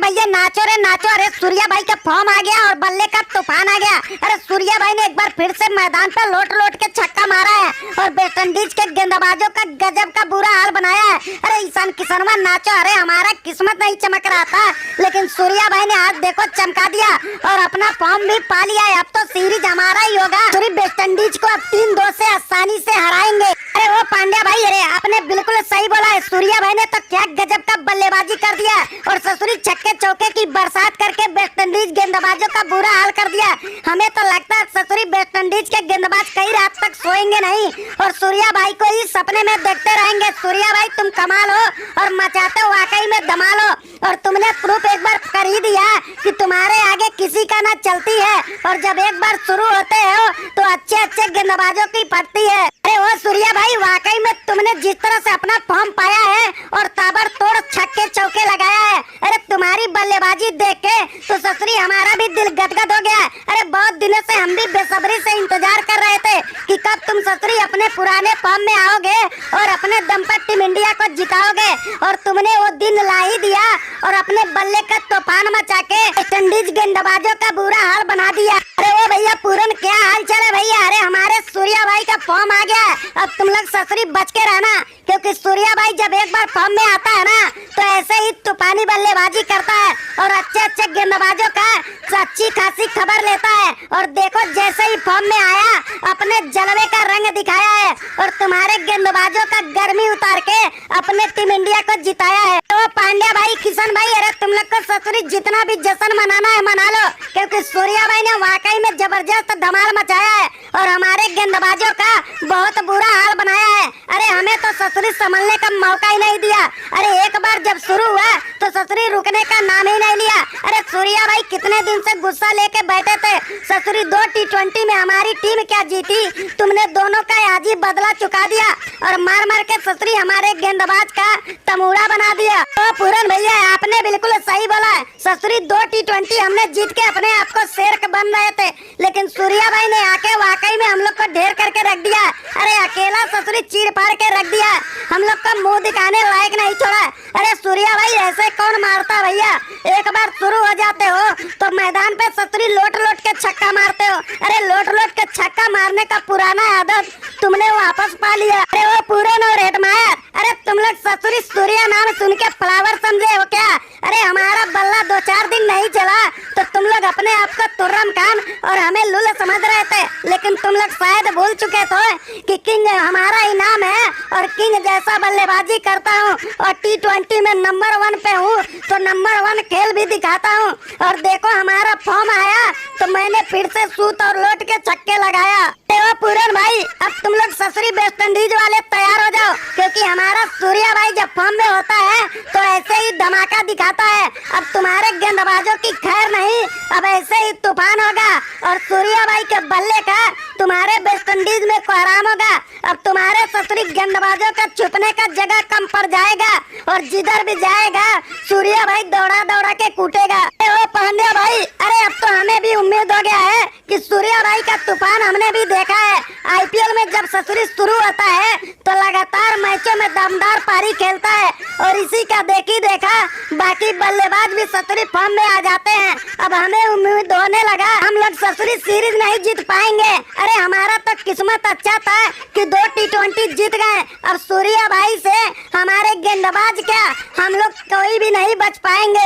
भैया नाचो रे नाचो। अरे सूर्या भाई का फॉर्म आ गया और बल्ले का तूफान आ गया। अरे सूर्या भाई ने एक बार फिर से मैदान पर लोट लोट के छक्का मारा है और वेस्ट इंडीज के गेंदबाजों का गजब का बुरा हाल बनाया है। अरे ईशान किशनवा नाचो। अरे हमारा किस्मत नहीं चमक रहा था, लेकिन सूर्या भाई ने आज देखो चमका दिया और अपना फॉर्म भी पा लिया है। अब तो सीरीज हमारा ही होगा। सूर्य वेस्ट इंडीज को अब 3-2 से आसानी से हराएंगे। अरे वो पांड्या भाई, अरे आपने बिल्कुल सही बोला है। सूर्या भाई ने तो क्या गजब का बल्लेबाजी कर दिया और ससुरी छक्के चौके की बरसात करके वेस्ट इंडीज गेंदबाजों का बुरा हाल कर दिया। हमें तो लगता है ससुरी वेस्ट इंडीज के गेंदबाज कई रात तक सोएंगे नहीं और सूर्या भाई को ही सपने में देखते रहेंगे। सूर्या भाई तुम कमाल हो और मचाते हो वाकई में धमाल हो और तुमने प्रूफ एक बार कर ही दिया कि तुम्हारे आगे किसी का ना चलती है और जब एक बार शुरू होते हो तो अच्छे अच्छे गेंदबाजों की पड़ती है। अरे वो सूर्या भाई वाकई में तुमने जिस तरह से अपना फॉर्म पाया है और ताबड़तोड़ छक्के चौके लगाया है, अरे तुम्हारी बल्लेबाजी देख के तो ससुरी हमारा भी दिल गदगद हो गया। अरे बहुत दिनों से हम भी बेसब्री से इंतजार कर रहे थे कि कब तुम ससुरी अपने पुराने फॉर्म में आओगे और अपने दम पर टीम इंडिया को जिताओगे और तुमने वो दिन ला ही दिया और अपने बल्ले का तूफान मचा के वेस्ट इंडीज गेंदबाजों का बुरा हाल बना दिया। अरे वो भैया पूरन क्या हाल चाल है भैया? अरे हमारे सूर्या भाई का फॉर्म आ गया। अब तुम लोग ससुरी बच के रहना, क्योंकि सूर्या भाई जब एक बार फॉर्म में आता है ना तो ऐसे ही तूफानी बल्लेबाजी करता है और अच्छे अच्छे गेंदबाजों का अच्छी खासी खबर लेता है। और देखो जैसे ही फॉर्म में आया अपने जलवे का रंग दिखाया है और तुम्हारे गेंदबाजों का गर्मी उतार के अपने टीम इंडिया को जिताया है। तो पांड्या भाई, किशन भाई, अरे तुम लोग को ससुरी जितना भी जश्न मनाना है मना लो, क्योंकि सूर्या भाई ने वाकई में जबरदस्त धमाल मचाया है और हमारे गेंदबाजों का बहुत बुरा हाल बनाया है। अरे हमें तो ससुरी संभलने का मौका ही नहीं दिया। अरे एक बार जब शुरू हुआ तो ससुरी रुकने का नाम ही नहीं लिया। अरे सूर्या भाई कितने दिन से गुस्सा लेके बैठे थे। ससुरी 2 T20 में हमारी टीम क्या जीती, तुमने दोनों का आज ही बदला चुका दिया और मार मार के ससुरी हमारे गेंदबाज का तमूड़ा बना दिया। तो पूरन भैया आपने बिल्कुल सही बोला है। ससुरी 2 T20 हमने जीत के अपने आप को शेर बन रहे थे, लेकिन सूर्या भाई ने आके वाकई में हम लोग को ढेर करके रख दिया। अरे अकेला ससुरी चीर फाड़ के रख दिया, हम लोग का मुंह दिखाने लायक नहीं छोड़ा। अरे सूर्या भाई ऐसे कौन मारता भैया? एक बार शुरू हो जाते हो तो मैदान पे ससुरी लोट लोट के छक्का मारते हो। अरे लोट लोट के छक्का मारने का पुराना आदत तुमने वापस पा लिया। अरे वो पूरन और हेटमायर, अरे तुम लोग ससुरी सूर्या नाम सुन के फ्लावर समझे हो क्या? अरे हमारा बल्ला 2-4 दिन नहीं चला तो तुम लोग अपने आप को तुर्रम खान और हमें लुल समझ रहे थे, लेकिन तुम लोग शायद भूल चुके थे कि किंग हमारा ही नाम है और किंग जैसा बल्लेबाजी करता हूँ और T20 में नंबर 1 पे हूँ तो नंबर 1 खेल भी दिखाता हूँ। और देखो हमारा फॉर्म आया तो मैंने फिर से सूत और लोट के छक्के लगाया। वो पूरन भाई अब तुम लोग ससुरी वेस्ट इंडीज वाले तैयार हो जाओ, क्योंकि हमारा सूर्या भाई जब फॉर्म में होता है तो ऐसे ही धमाका दिखाता है। अब तुम्हारे गेंदबाजों की खैर नहीं, अब ऐसे ही तूफान होगा और सूर्या भाई के बल्ले का तुम्हारे वेस्ट इंडीज में कोहराम होगा। अब तुम्हारे ससुरी गेंदबाजों का छुपने का जगह कम पड़ जाएगा और जिधर भी जाएगा सूर्या भाई दौड़ा दौड़ा के कूटेगा। ओ पांड्या भाई, अरे अब तो हमें भी उम्मीद हो गया है कि सूर्या भाई का तूफान हमने भी देखा है। IPL में जब ससुरी शुरू होता है तो लगातार मैचों में दमदार पारी खेलता है और इसी का देखी देखा बाकी बल्लेबाज भी ससुरी फॉर्म में आ जाते हैं। अब हमें उम्मीद होने लगा हम लोग ससुरी सीरीज नहीं जीत पाएंगे। अरे हमारा तो किस्मत अच्छा था कि 2 T20 जीत गए। अब सूर्या भाई से हमारे गेंदबाज क्या, हम लोग कोई भी नहीं बच पाएंगे।